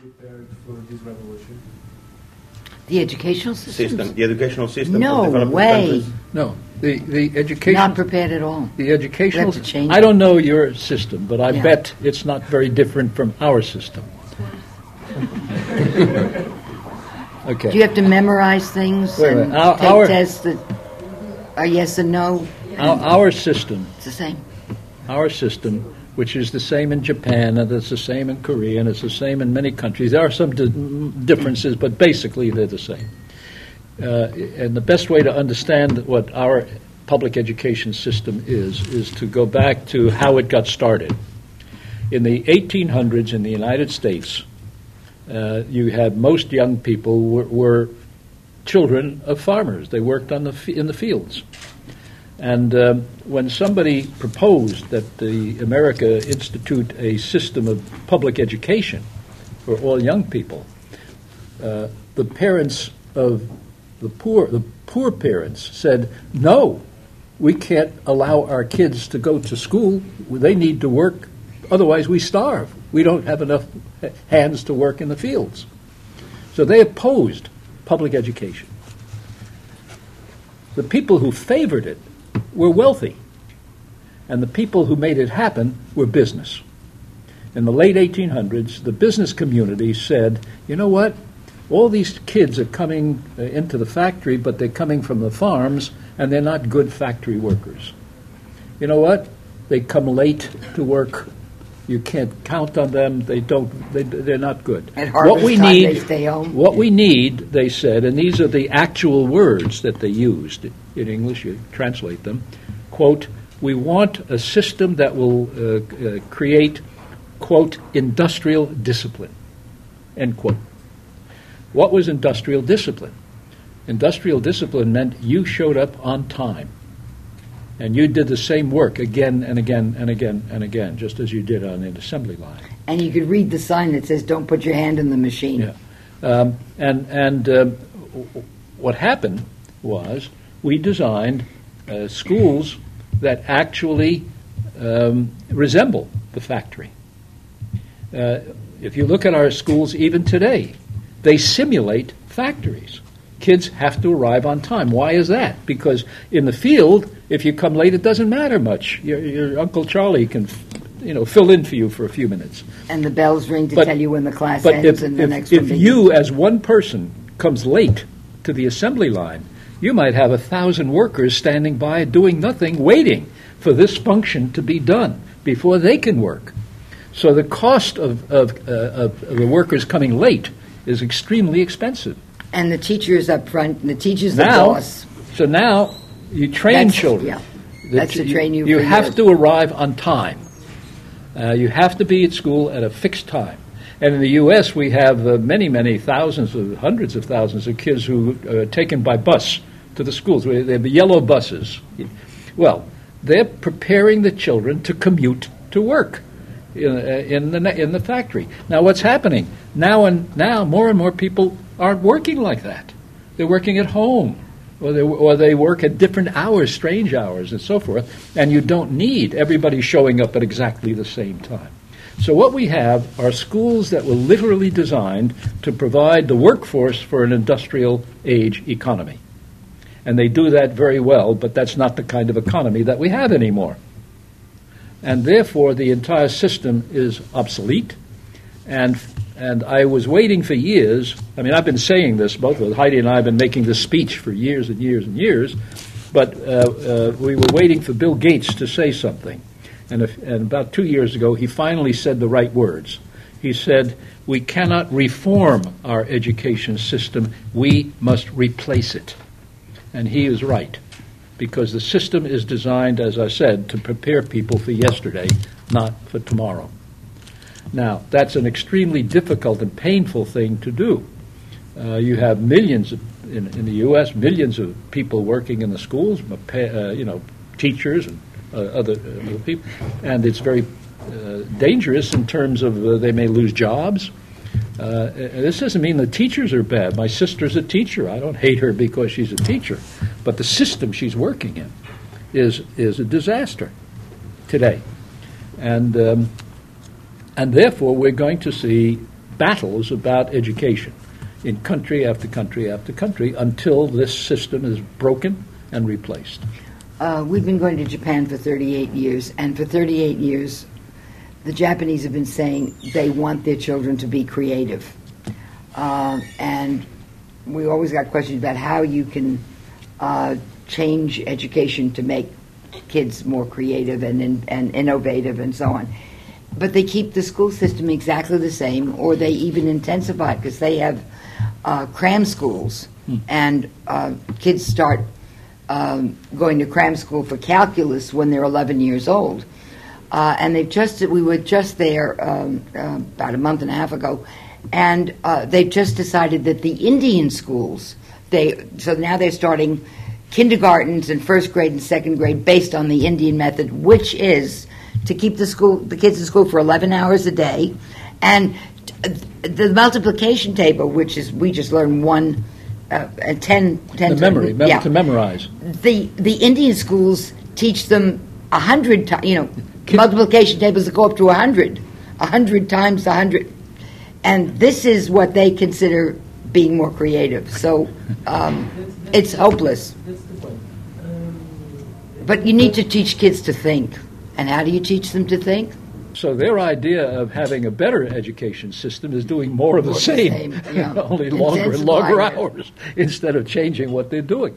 prepared for this revolution? The educational system? The educational system No of developing way. countries. No, the education. Not prepared at all. The educational. We have to change I don't know your system, but I Yeah. bet it's not very different from our system. Okay. Do you have to memorize things Wait a and minute. take Our- tests that are yes and no? Our system. It's the same. Our system, which is the same in Japan, and it's the same in Korea, and it's the same in many countries. There are some differences, but basically they're the same. And the best way to understand what our public education system is to go back to how it got started. In the 1800s in the United States, you had most young people were children of farmers. They worked in the fields. And when somebody proposed that America institute a system of public education for all young people, the parents of the poor parents said, no, we can't allow our kids to go to school. They need to work, otherwise we starve. We don't have enough hands to work in the fields. So they opposed public education. The people who favored it were wealthy, and the people who made it happen were business. In the late 1800s, the business community said, you know what, all these kids are coming into the factory, but they're coming from the farms, and they're not good factory workers. You know what, they come late to work. You can't count on them. They're not good. At harvest time, they stay home. What we need, they said, and these are the actual words that they used in English, you translate them, quote, we want a system that will create, quote, industrial discipline, end quote. What was industrial discipline? Industrial discipline meant you showed up on time. And you did the same work again and again and again and again, just as you did on an assembly line. And you could read the sign that says, don't put your hand in the machine. Yeah. What happened was we designed schools that actually resemble the factory. If you look at our schools even today, they simulate factories. Kids have to arrive on time. Why is that? Because in the field, if you come late, it doesn't matter much. Your Uncle Charlie can, fill in for you for a few minutes. And the bells ring to tell you when the class but ends and the next one if begins. you, as one person, comes late to the assembly line, you might have 1,000 workers standing by doing nothing, waiting for this function to be done before they can work. So the cost of the workers coming late is extremely expensive. And the teacher is up front, and the teacher's the Now, boss. So now you train children. Yeah, that's to train you. You for have years. to arrive on time. You have to be at school at a fixed time. And in the U.S., we have many thousands, hundreds of thousands of kids who are taken by bus to the schools. They have yellow buses. Well, they're preparing the children to commute to work in the factory. Now, what's happening now? More and more people aren't working like that. They're working at home, or they work at different hours, strange hours, and so forth. And you don't need everybody showing up at exactly the same time. So what we have are schools that were literally designed to provide the workforce for an industrial age economy. And they do that very well, but that's not the kind of economy that we have anymore. And therefore, the entire system is obsolete. And I was waiting for years. I mean, I've been saying this, both with Heidi and I have been making this speech for years and years and years, but we were waiting for Bill Gates to say something. And about 2 years ago, he finally said the right words. He said, we cannot reform our education system, we must replace it. And he is right, because the system is designed, as I said, to prepare people for yesterday, not for tomorrow. Now, that's an extremely difficult and painful thing to do. You have millions in the U.S., millions of people working in the schools, teachers and other people, and it's very dangerous in terms of they may lose jobs. This doesn't mean the teachers are bad. My sister's a teacher. I don't hate her because she's a teacher, but the system she's working in is a disaster today, and therefore we're going to see battles about education in country after country after country until this system is broken and replaced. We've been going to Japan for 38 years, and for 38 years, the Japanese have been saying they want their children to be creative. And we always got questions about how you can change education to make kids more creative and innovative and so on. But they keep the school system exactly the same, or they even intensify it, because they have cram schools, and kids start going to cram school for calculus when they're 11 years old. And we were just there about a month and a half ago, and they've just decided that the Indian schools, so now they're starting kindergartens and first grade and second grade based on the Indian method, which is to keep the kids in school for 11 hours a day, and the multiplication table, which is we just learned 1 and 10 to memorize. The Indian schools teach them 100 times, multiplication tables that go up to 100 times 100, and this is what they consider being more creative. So it's hopeless. That's the point. But you need to teach kids to think. And how do you teach them to think? So their idea of having a better education system is doing more of the same, yeah. only longer and longer Intensifying it. hours, instead of changing what they're doing.